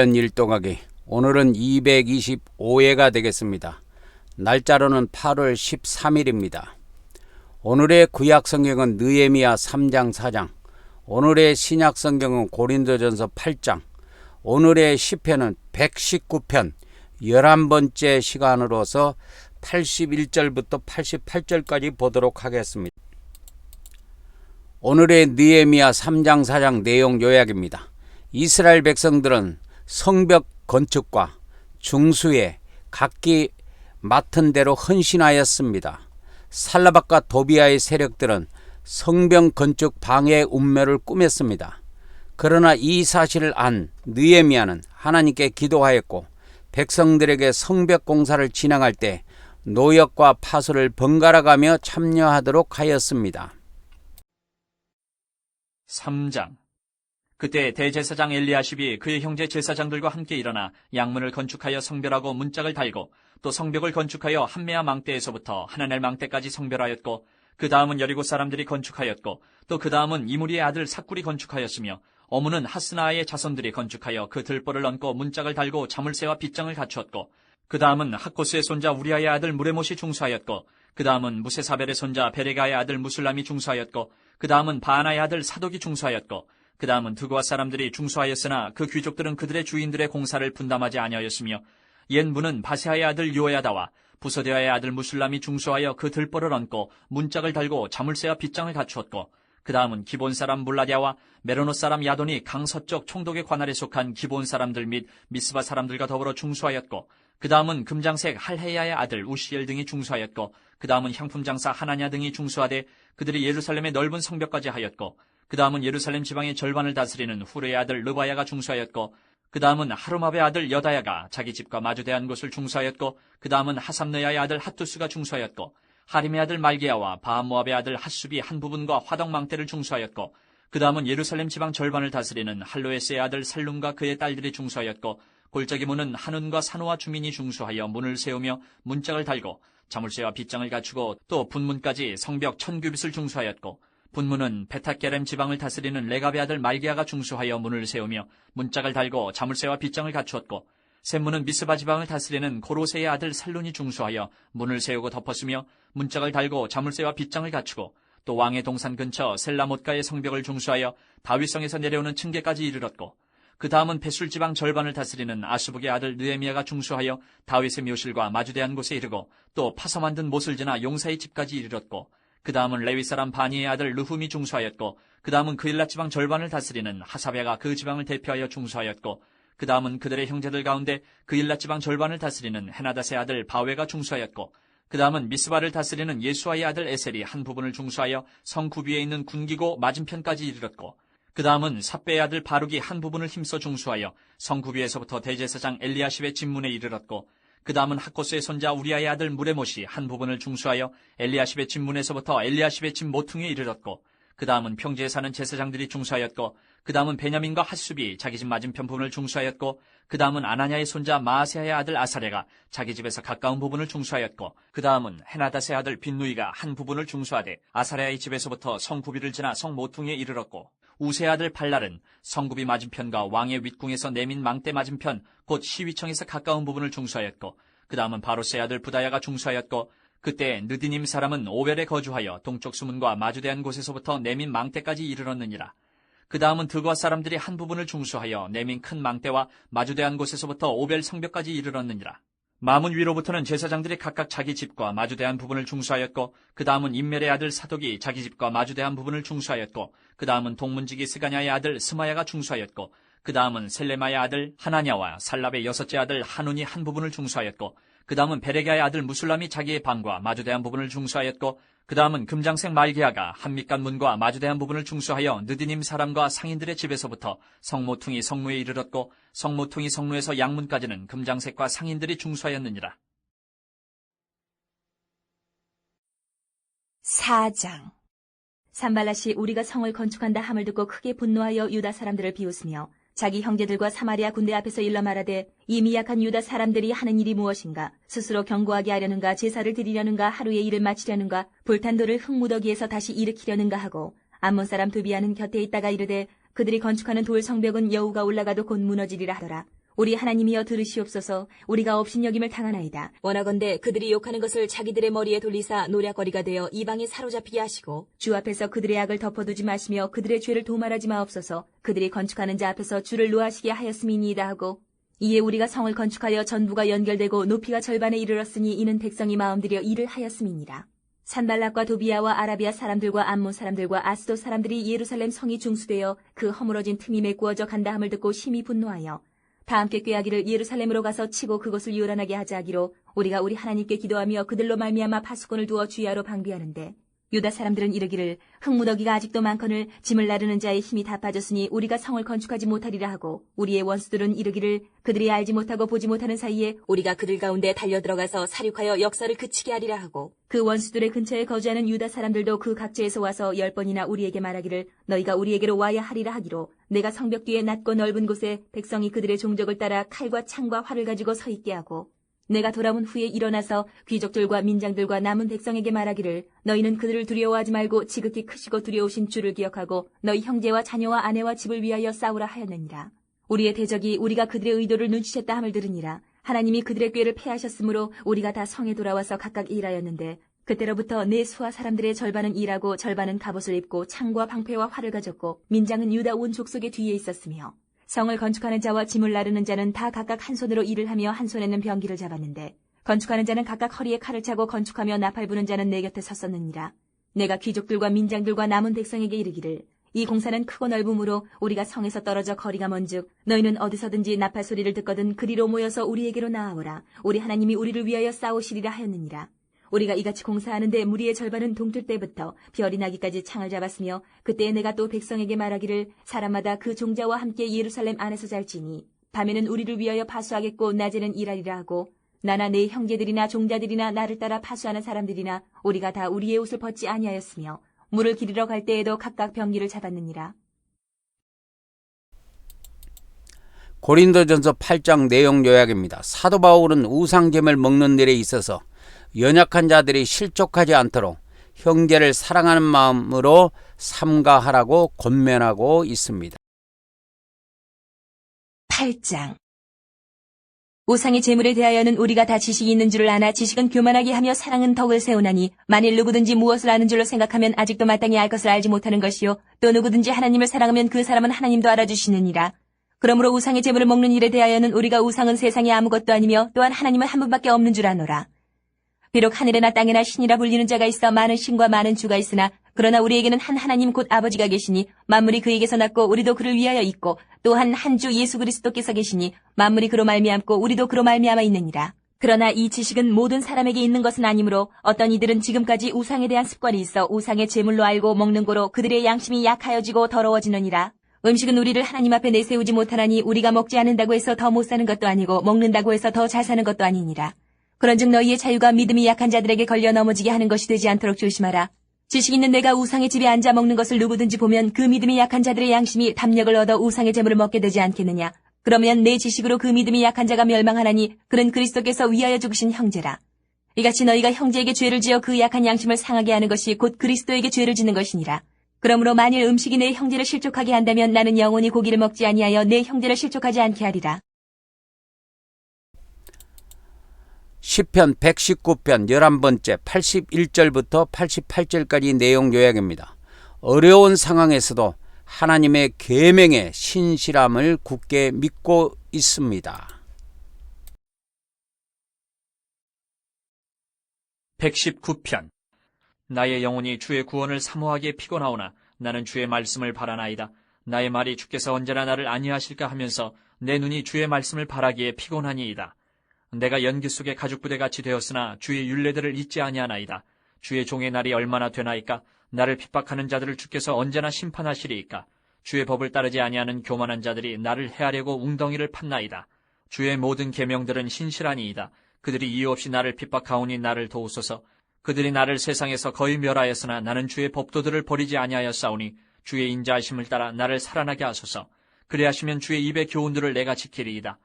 일동하기 오늘은 225회가 되겠습니다. 날짜로는 8월 13일입니다. 오늘의 구약 성경은 느헤미야 3장 4장, 오늘의 신약 성경은 고린도전서 8장, 오늘의 시편은 119편 11번째 시간으로서 81절부터 88절까지 보도록 하겠습니다. 오늘의 느헤미야 3장 4장 내용 요약입니다. 이스라엘 백성들은 성벽 건축과 중수에 각기 맡은 대로 헌신하였습니다. 살라밧과 도비아의 세력들은 성벽 건축 방해 운명을 꾸몄습니다. 그러나 이 사실을 안 느헤미야는 하나님께 기도하였고 백성들에게 성벽 공사를 진행할 때 노역과 파수를 번갈아가며 참여하도록 하였습니다. 3장. 그때 대제사장 엘리야십이 그의 형제 제사장들과 함께 일어나 양문을 건축하여 성별하고 문짝을 달고 또 성벽을 건축하여 함메아 망대에서부터 하나넬 망대까지 성별하였고 그 다음은 여리고 사람들이 건축하였고 또 그 다음은 이무리의 아들 삭굴이 건축하였으며 어문은 하스나의 자손들이 건축하여 그 들보를 얹고 문짝을 달고 자물쇠와 빗장을 갖추었고 그 다음은 학코스의 손자 우리아의 아들 무레못이 중수하였고 그 다음은 무세사벨의 손자 베레가의 아들 무술람이 중수하였고 그 다음은 바하나의 아들 사독이 중수하였고 그 다음은 드고아 사람들이 중수하였으나 그 귀족들은 그들의 주인들의 공사를 분담하지 아니하였으며 옛 문은 바세하의 아들 요야다와 부소데아의 아들 무술람이 중수하여 그 들보를 얹고 문짝을 달고 자물쇠와 빗장을 갖추었고 그 다음은 기본 사람 물라디아와 메로노 사람 야돈이 강서쪽 총독의 관할에 속한 기본 사람들 및 미스바 사람들과 더불어 중수하였고 그 다음은 금장색 할헤야의 아들 우시엘 등이 중수하였고 그 다음은 향품 장사 하나냐 등이 중수하되 그들이 예루살렘의 넓은 성벽까지 하였고 그 다음은 예루살렘 지방의 절반을 다스리는 후르의 아들 르바야가 중수하였고 그 다음은 하루마베의 아들 여다야가 자기 집과 마주대한 곳을 중수하였고 그 다음은 하삼느야의 아들 핫투스가 중수하였고 하림의 아들 말기야와 바하모압의 아들 핫숲이 한 부분과 화덕망대를 중수하였고 그 다음은 예루살렘 지방 절반을 다스리는 할로에스의 아들 살룸과 그의 딸들이 중수하였고 골짜기 문은 한운과 산호와 주민이 중수하여 문을 세우며 문짝을 달고 자물쇠와 빗장을 갖추고 또 분문까지 성벽 1000규빗을 중수하였고 분문은 베타게렘 지방을 다스리는 레갑의 아들 말기야가 중수하여 문을 세우며 문짝을 달고 자물쇠와 빗장을 갖추었고 샘문은 미스바 지방을 다스리는 고로세의 아들 살룬이 중수하여 문을 세우고 덮었으며 문짝을 달고 자물쇠와 빗장을 갖추고 또 왕의 동산 근처 셀라못가의 성벽을 중수하여 다윗성에서 내려오는 층계까지 이르렀고 그 다음은 베술 지방 절반을 다스리는 아스북의 아들 느헤미야가 중수하여 다윗의 묘실과 마주대한 곳에 이르고 또 파서 만든 못을 지나 용사의 집까지 이르렀고 그 다음은 레위 사람 바니의 아들 르훔이 중수하였고 그 다음은 그일랏 지방 절반을 다스리는 하사베가 그 지방을 대표하여 중수하였고 그 다음은 그들의 형제들 가운데 그일랏 지방 절반을 다스리는 헤나닷의 아들 바웨가 중수하였고 그 다음은 미스바를 다스리는 예수아의 아들 에셀이 한 부분을 중수하여 성 구비에 있는 군기고 맞은편까지 이르렀고 그 다음은 삽베의 아들 바룩이 한 부분을 힘써 중수하여 성 구비에서부터 대제사장 엘리야십의 집문에 이르렀고 그 다음은 학코스의 손자 우리아의 아들 무레못이 한 부분을 중수하여 엘리야십의 집문에서부터 엘리야십의 집 모퉁이에 이르렀고 그 다음은 평지에 사는 제사장들이 중수하였고 그 다음은 베냐민과 핫숲이 자기 집 맞은편 부분을 중수하였고 그 다음은 아나냐의 손자 마아세아의 아들 아사레가 자기 집에서 가까운 부분을 중수하였고 그 다음은 헤나닷의 아들 빈누이가 한 부분을 중수하되 아사레아의 집에서부터 성구비를 지나 성 모퉁이에 이르렀고 우세의 아들 발랄은 성구비 맞은편과 왕의 윗궁에서 내민 망대 맞은편 곧 시위청에서 가까운 부분을 중수하였고 그 다음은 바로스의 아들 부다야가 중수하였고 그때 느디님 사람은 오벨에 거주하여 동쪽 수문과 마주대한 곳에서부터 내민 망대까지 이르렀느니라. 그 다음은 드고아 사람들이 한 부분을 중수하여 내민 큰 망대와 마주대한 곳에서부터 오벨 성벽까지 이르렀느니라. 마문 위로부터는 제사장들이 각각 자기 집과 마주대한 부분을 중수하였고 그 다음은 임멜의 아들 사독이 자기 집과 마주대한 부분을 중수하였고 그 다음은 동문지기 스가냐의 아들 스마야가 중수하였고 그 다음은 셀레마의 아들 하나냐와 살랍의 여섯째 아들 한운이 한 부분을 중수하였고 그 다음은 베레가의 아들 무술람이 자기의 방과 마주대한 부분을 중수하였고 그 다음은 금장색 말기야가 한밑간 문과 마주대한 부분을 중수하여 느디님 사람과 상인들의 집에서부터 성모퉁이 성루에 이르렀고 성모퉁이 성루에서 양문까지는 금장색과 상인들이 중수하였느니라. 4장. 산발랏이 우리가 성을 건축한다 함을 듣고 크게 분노하여 유다 사람들을 비웃으며 자기 형제들과 사마리아 군대 앞에서 일러 말하되 이 미약한 유다 사람들이 하는 일이 무엇인가? 스스로 견고하게 하려는가? 제사를 드리려는가? 하루의 일을 마치려는가? 불탄 돌을 흙무더기에서 다시 일으키려는가 하고 암몬 사람 두비아는 곁에 있다가 이르되 그들이 건축하는 돌 성벽은 여우가 올라가도 곧 무너지리라 하더라. 우리 하나님이여 들으시옵소서. 우리가 업신여김을 당하나이다. 원하건대 그들이 욕하는 것을 자기들의 머리에 돌리사 노략거리가 되어 이방에 사로잡히게 하시고 주 앞에서 그들의 악을 덮어두지 마시며 그들의 죄를 도말하지 마옵소서. 그들이 건축하는 자 앞에서 주를 노하시게 하였음이니이다 하고 이에 우리가 성을 건축하여 전부가 연결되고 높이가 절반에 이르렀으니 이는 백성이 마음들여 일을 하였음이니라. 산발락과 도비아와 아라비아 사람들과 암몬 사람들과 아스도 사람들이 예루살렘 성이 중수되어 그 허물어진 틈이 메꾸어져 간다 함을 듣고 심히 분노하여 다 함께 꾀하기를 예루살렘으로 가서 치고 그것을 요란하게 하자 하기로 우리가 우리 하나님께 기도하며 그들로 말미암아 파수꾼을 두어 주야로 방비하는데 유다 사람들은 이르기를 흙무더기가 아직도 많거늘 짐을 나르는 자의 힘이 다 빠졌으니 우리가 성을 건축하지 못하리라 하고 우리의 원수들은 이르기를 그들이 알지 못하고 보지 못하는 사이에 우리가 그들 가운데 달려들어가서 사륙하여 역사를 그치게 하리라 하고 그 원수들의 근처에 거주하는 유다 사람들도 그 각지에서 와서 10번이나 우리에게 말하기를 너희가 우리에게로 와야 하리라 하기로 내가 성벽 뒤에 낮고 넓은 곳에 백성이 그들의 종적을 따라 칼과 창과 활을 가지고 서 있게 하고 내가 돌아온 후에 일어나서 귀족들과 민장들과 남은 백성에게 말하기를 너희는 그들을 두려워하지 말고 지극히 크시고 두려우신 주를 기억하고 너희 형제와 자녀와 아내와 집을 위하여 싸우라 하였느니라. 우리의 대적이 우리가 그들의 의도를 눈치챘다 함을 들으니라. 하나님이 그들의 꾀를 패하셨으므로 우리가 다 성에 돌아와서 각각 일하였는데 그때로부터 내 수하 사람들의 절반은 일하고 절반은 갑옷을 입고 창과 방패와 활을 가졌고 민장은 유다 온 족속의 뒤에 있었으며 성을 건축하는 자와 짐을 나르는 자는 다 각각 한 손으로 일을 하며 한 손에는 병기를 잡았는데 건축하는 자는 각각 허리에 칼을 차고 건축하며 나팔 부는 자는 내 곁에 섰었느니라. 내가 귀족들과 민장들과 남은 백성에게 이르기를 이 공사는 크고 넓음으로 우리가 성에서 떨어져 거리가 먼즉 너희는 어디서든지 나팔 소리를 듣거든 그리로 모여서 우리에게로 나아오라. 우리 하나님이 우리를 위하여 싸우시리라 하였느니라. 우리가 이같이 공사하는데 무리의 절반은 동틀 때부터 별이 나기까지 창을 잡았으며 그때에 내가 또 백성에게 말하기를 사람마다 그 종자와 함께 예루살렘 안에서 잘지니 밤에는 우리를 위하여 파수하겠고 낮에는 일하리라 하고 나나 내 형제들이나 종자들이나 나를 따라 파수하는 사람들이나 우리가 다 우리의 옷을 벗지 아니하였으며 물을 기르러 갈 때에도 각각 병기를 잡았느니라. 고린도전서 8장 내용 요약입니다. 사도 바울은 우상잼을 먹는 일에 있어서 연약한 자들이 실족하지 않도록 형제를 사랑하는 마음으로 삼가하라고 권면하고 있습니다. 8장 우상의 제물에 대하여는 우리가 다 지식이 있는 줄을 아나 지식은 교만하게 하며 사랑은 덕을 세우나니 만일 누구든지 무엇을 아는 줄로 생각하면 아직도 마땅히 알 것을 알지 못하는 것이요 또 누구든지 하나님을 사랑하면 그 사람은 하나님도 알아주시느니라. 그러므로 우상의 제물을 먹는 일에 대하여는 우리가 우상은 세상에 아무것도 아니며 또한 하나님은 한 분밖에 없는 줄 아노라. 비록 하늘에나 땅에나 신이라 불리는 자가 있어 많은 신과 많은 주가 있으나 그러나 우리에게는 한 하나님 곧 아버지가 계시니 만물이 그에게서 났고 우리도 그를 위하여 있고 또한 한 주 예수 그리스도께서 계시니 만물이 그로 말미암고 우리도 그로 말미암아 있느니라. 그러나 이 지식은 모든 사람에게 있는 것은 아니므로 어떤 이들은 지금까지 우상에 대한 습관이 있어 우상의 제물로 알고 먹는 거로 그들의 양심이 약하여지고 더러워지느니라. 음식은 우리를 하나님 앞에 내세우지 못하나니 우리가 먹지 않는다고 해서 더 못 사는 것도 아니고 먹는다고 해서 더 잘 사는 것도 아니니라. 그런즉 너희의 자유가 믿음이 약한 자들에게 걸려 넘어지게 하는 것이 되지 않도록 조심하라. 지식 있는 내가 우상의 집에 앉아 먹는 것을 누구든지 보면 그 믿음이 약한 자들의 양심이 담력을 얻어 우상의 제물을 먹게 되지 않겠느냐. 그러면 내 지식으로 그 믿음이 약한 자가 멸망하나니 그는 그리스도께서 위하여 죽으신 형제라. 이같이 너희가 형제에게 죄를 지어 그 약한 양심을 상하게 하는 것이 곧 그리스도에게 죄를 짓는 것이니라. 그러므로 만일 음식이 내 형제를 실족하게 한다면 나는 영원히 고기를 먹지 아니하여 내 형제를 실족하지 않게 하리라. 시편 119편 11번째 81절부터 88절까지 내용 요약입니다. 어려운 상황에서도 하나님의 계명에 신실함을 굳게 믿고 있습니다. 119편 나의 영혼이 주의 구원을 사모하기에 피곤하오나 나는 주의 말씀을 바라나이다. 나의 말이 주께서 언제나 나를 안위하실까 하면서 내 눈이 주의 말씀을 바라기에 피곤하니이다. 내가 연기 속의 가죽부대같이 되었으나 주의 율례들을 잊지 아니하나이다. 주의 종의 날이 얼마나 되나이까? 나를 핍박하는 자들을 주께서 언제나 심판하시리이까? 주의 법을 따르지 아니하는 교만한 자들이 나를 해하려고 웅덩이를 팠나이다. 주의 모든 계명들은 신실하니이다. 그들이 이유 없이 나를 핍박하오니 나를 도우소서. 그들이 나를 세상에서 거의 멸하였으나 나는 주의 법도들을 버리지 아니하였사오니 주의 인자하심을 따라 나를 살아나게 하소서. 그리하시면 주의 입의 교훈들을 내가 지키리이다.